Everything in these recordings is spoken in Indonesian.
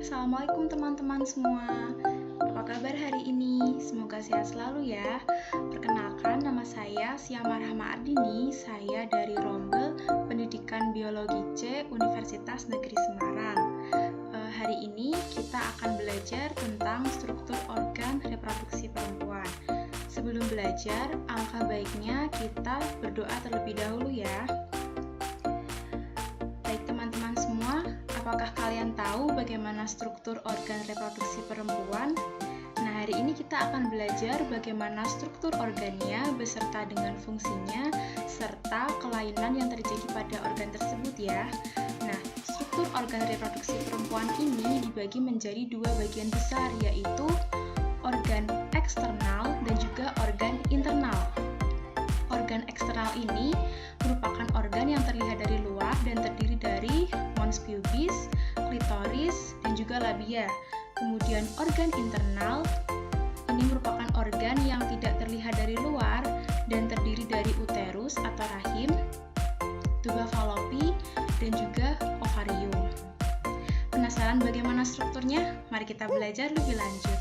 Assalamualaikum teman-teman semua. Apa kabar hari ini? Semoga sehat selalu ya. Perkenalkan, nama saya Syamah Rahma Ardini. Saya dari Rombel Pendidikan Biologi C Universitas Negeri Semarang. Hari ini kita akan belajar tentang struktur organ reproduksi perempuan. Sebelum belajar, alangkah baiknya kita berdoa terlebih dahulu ya. Baik teman-teman semua, apakah kalian tahu bagaimana struktur organ reproduksi perempuan? Nah, hari ini kita akan belajar bagaimana struktur organnya beserta dengan fungsinya serta kelainan yang terjadi pada organ tersebut ya. Nah, struktur organ reproduksi perempuan ini dibagi menjadi dua bagian besar, yaitu organ eksternal dan juga organ internal. Organ eksternal ini merupakan organ yang terlihat dari luar dan terdiri dari mons pubis, klitoris, dan juga labia. Kemudian organ internal ini merupakan organ yang tidak terlihat dari luar dan terdiri dari uterus atau rahim, tuba falopi, dan juga ovarium. Penasaran bagaimana strukturnya? Mari kita belajar lebih lanjut.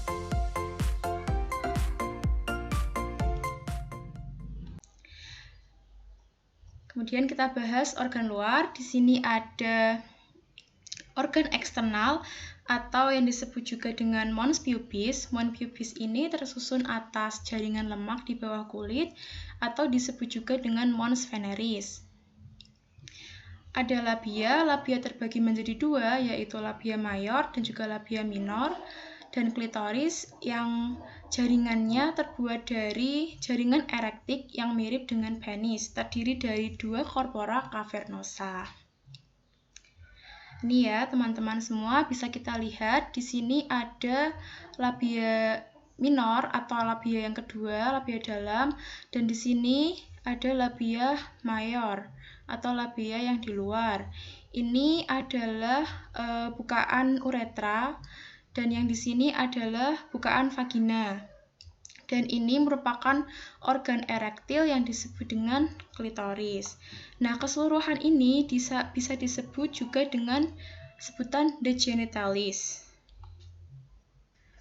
Kemudian kita bahas organ luar. Di sini ada organ eksternal atau yang disebut juga dengan mons pubis. Mons pubis ini tersusun atas jaringan lemak di bawah kulit atau disebut juga dengan mons veneris. Ada labia. Labia terbagi menjadi dua, yaitu labia mayor dan juga labia minor. Dan klitoris yang jaringannya terbuat dari jaringan erektik yang mirip dengan penis, terdiri dari dua corpora cavernosa. Ini ya teman-teman semua, bisa kita lihat di sini ada labia minor atau labia yang kedua, labia dalam, dan di sini ada labia mayor atau labia yang di luar. Ini adalah bukaan uretra. Dan yang di sini adalah bukaan vagina. Dan ini merupakan organ erektil yang disebut dengan klitoris. Nah, keseluruhan ini bisa disebut juga dengan sebutan de genitalis.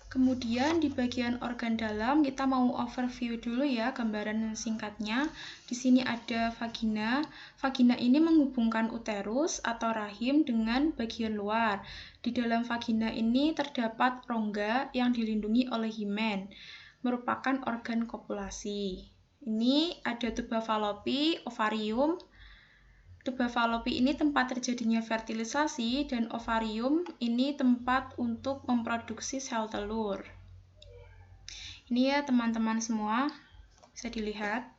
Kemudian di bagian organ dalam kita mau overview dulu ya gambaran singkatnya. Di sini ada vagina. Vagina ini menghubungkan uterus atau rahim dengan bagian luar. Di dalam vagina ini terdapat rongga yang dilindungi oleh himen, merupakan organ kopulasi. Ini ada tuba falopi, ovarium. Tuba falopi ini tempat terjadinya fertilisasi dan ovarium ini tempat untuk memproduksi sel telur. Ini ya teman-teman semua, bisa dilihat.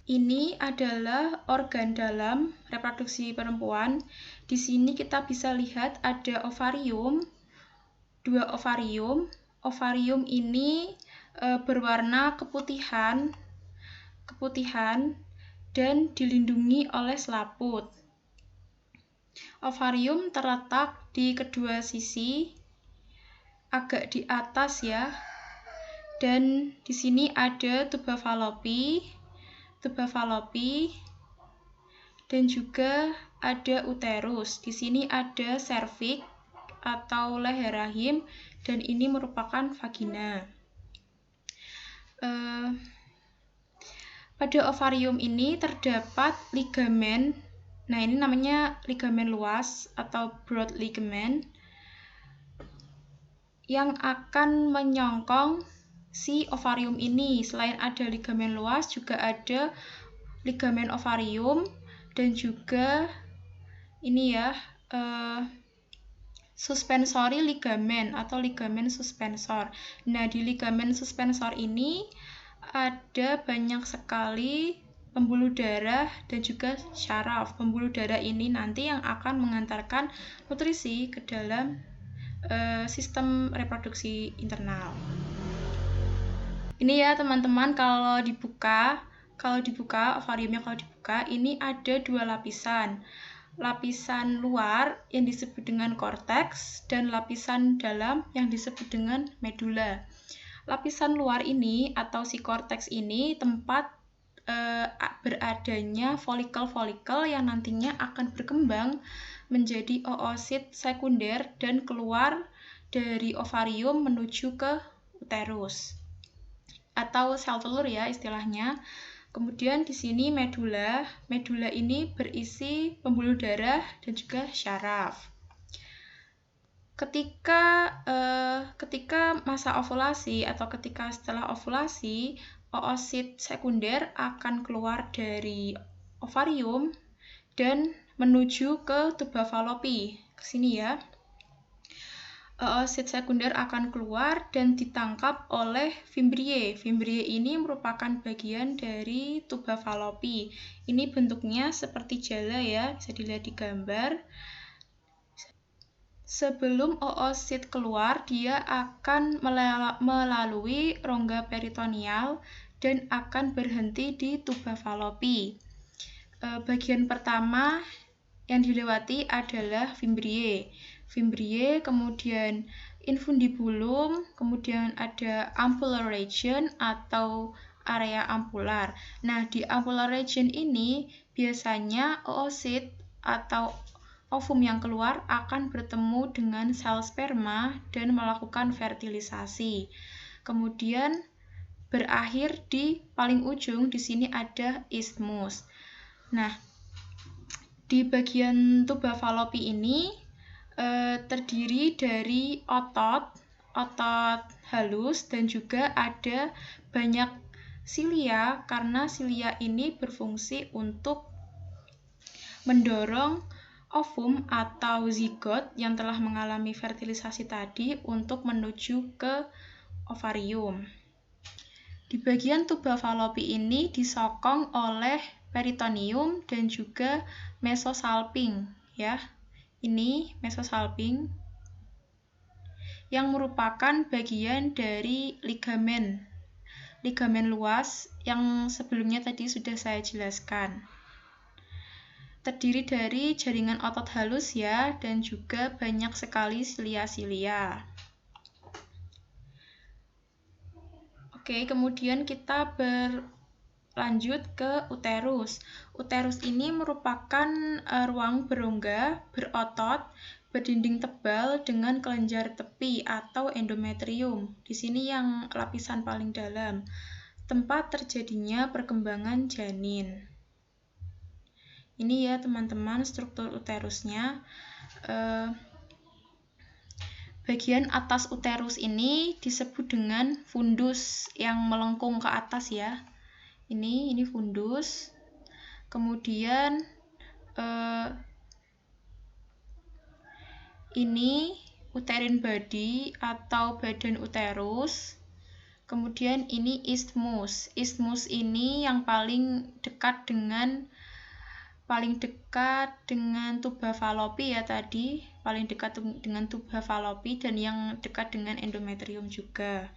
Ini adalah organ dalam reproduksi perempuan. Di sini kita bisa lihat ada ovarium, dua ovarium. Ovarium ini berwarna keputihan dan dilindungi oleh selaput. Ovarium terletak di kedua sisi, agak di atas ya. Dan di sini ada tuba falopi, dan juga ada uterus. Di sini ada serviks atau leher rahim, dan ini merupakan vagina. Pada ovarium ini terdapat ligamen. Nah, ini namanya ligamen luas atau broad ligament yang akan menyongkong si ovarium ini. Selain ada ligamen luas, juga ada ligamen ovarium dan juga ini ya suspensory ligamen atau ligamen suspensor. Nah, di ligamen suspensor ini ada banyak sekali pembuluh darah dan juga syaraf. Pembuluh darah ini nanti yang akan mengantarkan nutrisi ke dalam sistem reproduksi internal. Ini ya teman-teman, kalau dibuka ovariumnya, kalau dibuka ini ada dua lapisan. Lapisan luar yang disebut dengan korteks dan lapisan dalam yang disebut dengan medula. Lapisan luar ini atau si korteks ini tempat beradanya folikel-folikel yang nantinya akan berkembang menjadi oosit sekunder dan keluar dari ovarium menuju ke uterus atau sel telur ya istilahnya. Kemudian di sini medula. Medula ini berisi pembuluh darah dan juga syaraf. Ketika masa ovulasi atau ketika setelah ovulasi, oosit sekunder akan keluar dari ovarium dan menuju ke tuba Fallopi. Ke sini ya. Oosit sekunder akan keluar dan ditangkap oleh fimbriae. Fimbriae ini merupakan bagian dari tuba Fallopi. Ini bentuknya seperti jala ya, bisa dilihat di gambar. Sebelum oosit keluar, dia akan melalui rongga peritoneal dan akan berhenti di tuba Fallopi. Bagian pertama yang dilewati adalah fimbriae. Fimbriae, kemudian infundibulum, kemudian ada ampular region atau area ampular. Nah, di ampular region ini biasanya oosit atau ovum yang keluar akan bertemu dengan sel sperma dan melakukan fertilisasi. Kemudian berakhir di paling ujung, di sini ada isthmus. Nah, di bagian tuba Fallopi ini terdiri dari otot halus dan juga ada banyak silia karena silia ini berfungsi untuk mendorong ovum atau zigot yang telah mengalami fertilisasi tadi untuk menuju ke ovarium. Di bagian tuba Fallopi ini disokong oleh peritoneum dan juga mesosalping ya. Ini mesosalping yang merupakan bagian dari ligamen luas yang sebelumnya tadi sudah saya jelaskan. Terdiri dari jaringan otot halus ya, dan juga banyak sekali silia-silia. Oke, kemudian kita berlanjut ke uterus. Uterus ini merupakan ruang berongga, berotot, berdinding tebal dengan kelenjar tepi atau endometrium. Di sini yang lapisan paling dalam, tempat terjadinya perkembangan janin. Ini ya teman-teman struktur uterusnya. Bagian atas uterus ini disebut dengan fundus yang melengkung ke atas ya. Ini fundus. Kemudian ini uterine body atau badan uterus. Kemudian ini isthmus. Isthmus ini yang paling dekat dengan tuba Fallopi ya tadi, paling dekat dengan tuba Fallopi dan yang dekat dengan endometrium juga.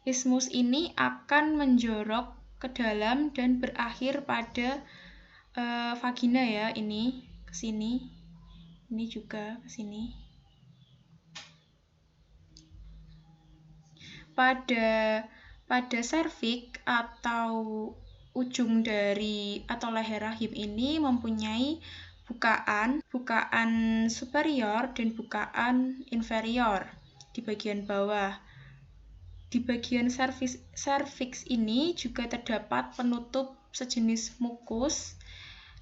Isthmus ini akan menjorok ke dalam dan berakhir pada vagina ya, ini ke sini. Ini juga ke sini. Pada serviks atau ujung dari atau leher rahim ini mempunyai bukaan superior dan bukaan inferior di bagian bawah. Di bagian serviks ini juga terdapat penutup sejenis mukus,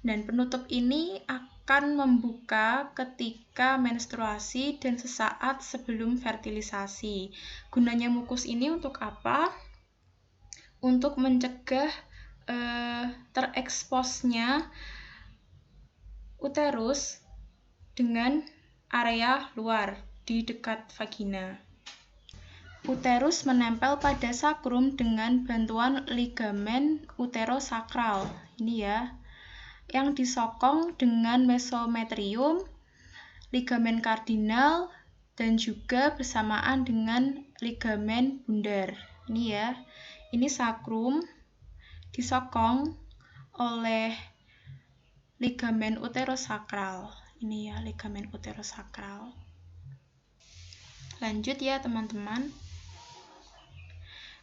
dan penutup ini akan membuka ketika menstruasi dan sesaat sebelum fertilisasi. Gunanya mukus ini untuk apa? Untuk mencegah tereksposnya uterus dengan area luar di dekat vagina. Uterus menempel pada sakrum dengan bantuan ligamen uterosakral. Ini ya, yang disokong dengan mesometrium, ligamen kardinal, dan juga bersamaan dengan ligamen bundar. Ini ya, ini sakrum disokong oleh ligamen uterosakral. Ini ya, ligamen uterosakral. Lanjut ya teman-teman.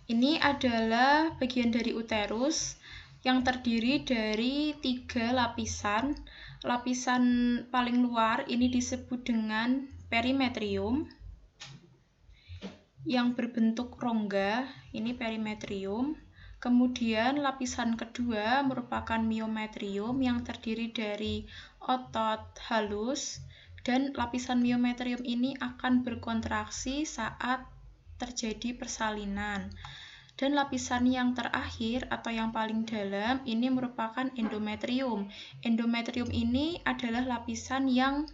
Ini adalah bagian dari uterus yang terdiri dari 3 lapisan. Lapisan paling luar ini disebut dengan perimetrium. yang berbentuk rongga, ini perimetrium. Kemudian lapisan kedua merupakan myometrium yang terdiri dari otot halus, dan lapisan myometrium ini akan berkontraksi saat terjadi persalinan. Dan lapisan yang terakhir atau yang paling dalam ini merupakan endometrium. Endometrium ini adalah lapisan yang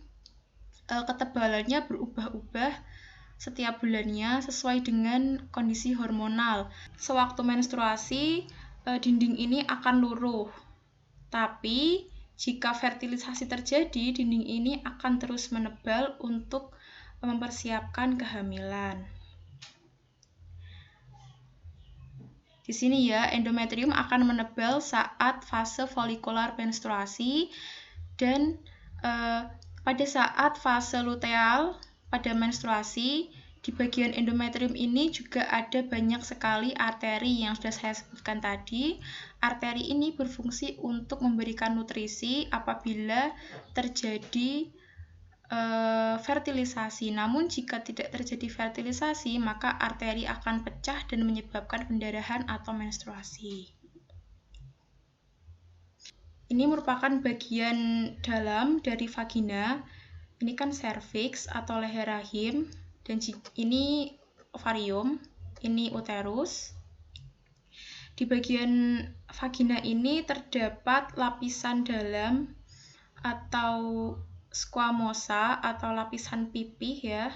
ketebalannya berubah-ubah setiap bulannya sesuai dengan kondisi hormonal. Sewaktu menstruasi, dinding ini akan luruh. Tapi jika fertilisasi terjadi, dinding ini akan terus menebal untuk mempersiapkan kehamilan. Di sini ya, endometrium akan menebal saat fase folikular menstruasi, dan pada saat fase luteal pada menstruasi, di bagian endometrium ini juga ada banyak sekali arteri yang sudah saya sebutkan tadi. Arteri ini berfungsi untuk memberikan nutrisi apabila terjadi fertilisasi. Namun jika tidak terjadi fertilisasi, maka arteri akan pecah dan menyebabkan pendarahan atau menstruasi. Ini merupakan bagian dalam dari vagina. Ini kan serviks atau leher rahim, dan ini ovarium, ini uterus. Di bagian vagina ini terdapat lapisan dalam atau squamosa atau lapisan pipih ya.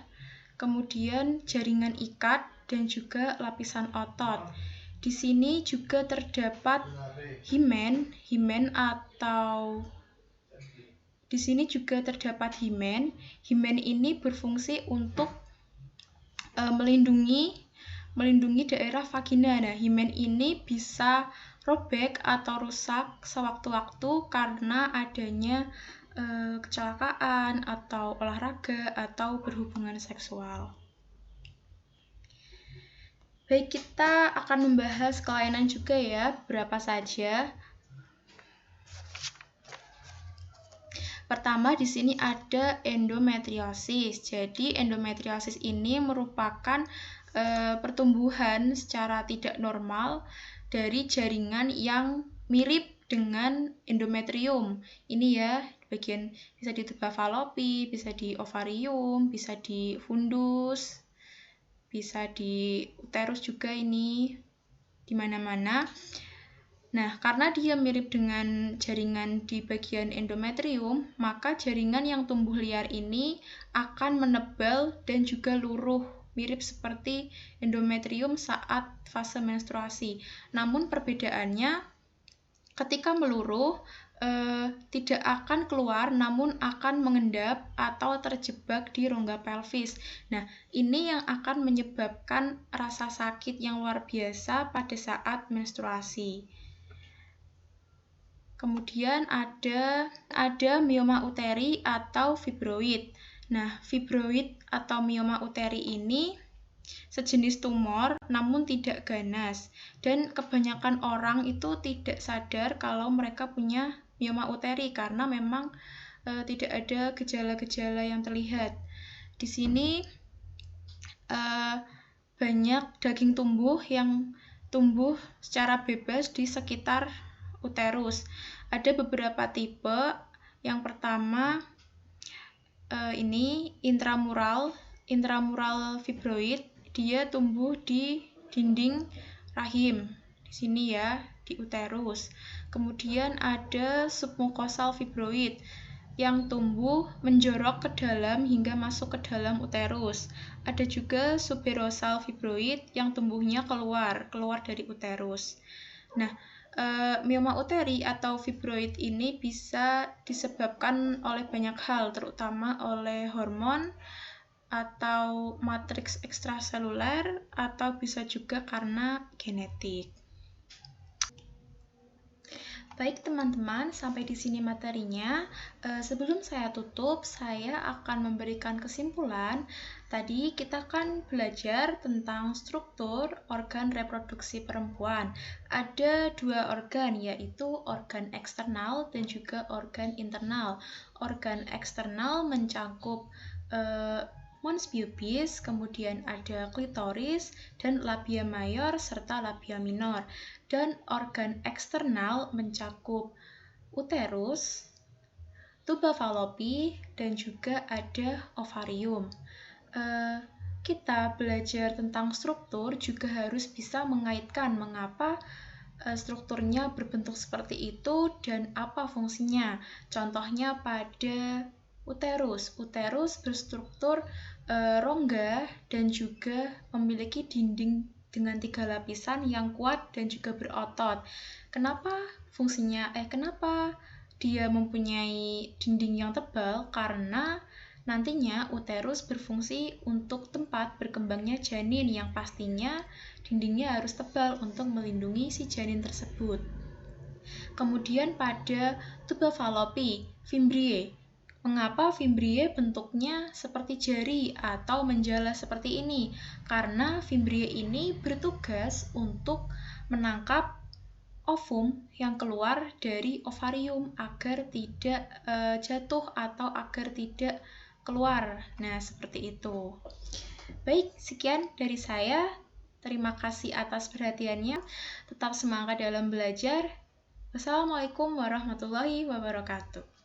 Kemudian jaringan ikat dan juga lapisan otot. Di sini juga terdapat himen atau di sini juga terdapat himen. Himen ini berfungsi untuk melindungi daerah vagina. Nah, himen ini bisa robek atau rusak sewaktu-waktu karena adanya kecelakaan atau olahraga atau berhubungan seksual. Baik, kita akan membahas kelainan juga ya, berapa saja. Pertama, di sini ada endometriosis. Jadi, endometriosis ini merupakan pertumbuhan secara tidak normal dari jaringan yang mirip dengan endometrium. Ini ya, bagian bisa di tuba falopi, bisa di ovarium, bisa di fundus, bisa di uterus juga, ini di mana-mana. Nah, karena dia mirip dengan jaringan di bagian endometrium, maka jaringan yang tumbuh liar ini akan menebal dan juga luruh, mirip seperti endometrium saat fase menstruasi. Namun perbedaannya, ketika meluruh, tidak akan keluar, namun akan mengendap atau terjebak di rongga pelvis. Nah, ini yang akan menyebabkan rasa sakit yang luar biasa pada saat menstruasi. Kemudian ada mioma uteri atau fibroid. Nah, fibroid atau mioma uteri ini sejenis tumor namun tidak ganas, dan kebanyakan orang itu tidak sadar kalau mereka punya mioma uteri karena memang tidak ada gejala-gejala yang terlihat. Di sini banyak daging tumbuh yang tumbuh secara bebas di sekitar uterus. Ada beberapa tipe. Yang pertama ini intramural fibroid. Dia tumbuh di dinding rahim, di sini ya, di uterus. Kemudian ada submukosal fibroid yang tumbuh menjorok ke dalam hingga masuk ke dalam uterus. Ada juga suberosal fibroid yang tumbuhnya keluar dari uterus. Nah, mioma uteri atau fibroid ini bisa disebabkan oleh banyak hal, terutama oleh hormon atau matriks ekstraseluler, atau bisa juga karena genetik. Baik teman-teman, sampai di sini materinya. Sebelum saya tutup, saya akan memberikan kesimpulan. Tadi kita kan belajar tentang struktur organ reproduksi perempuan. Ada dua organ, yaitu organ eksternal dan juga organ internal. Organ eksternal mencakup mons pubis, kemudian ada klitoris dan labia mayor serta labia minor. Dan organ eksternal mencakup uterus, tuba falopi, dan juga ada ovarium. Kita belajar tentang struktur juga harus bisa mengaitkan mengapa strukturnya berbentuk seperti itu dan apa fungsinya. Contohnya pada uterus. Uterus berstruktur rongga dan juga memiliki dinding dengan 3 lapisan yang kuat dan juga berotot. Kenapa dia mempunyai dinding yang tebal? Karena nantinya uterus berfungsi untuk tempat berkembangnya janin yang pastinya dindingnya harus tebal untuk melindungi si janin tersebut. Kemudian pada tuba falopi, fimbriae. Mengapa fimbriae bentuknya seperti jari atau menjala seperti ini? Karena fimbriae ini bertugas untuk menangkap ovum yang keluar dari ovarium agar tidak jatuh atau agar tidak keluar. Nah, seperti itu. Baik, sekian dari saya. Terima kasih atas perhatiannya. Tetap semangat dalam belajar. Wassalamualaikum warahmatullahi wabarakatuh.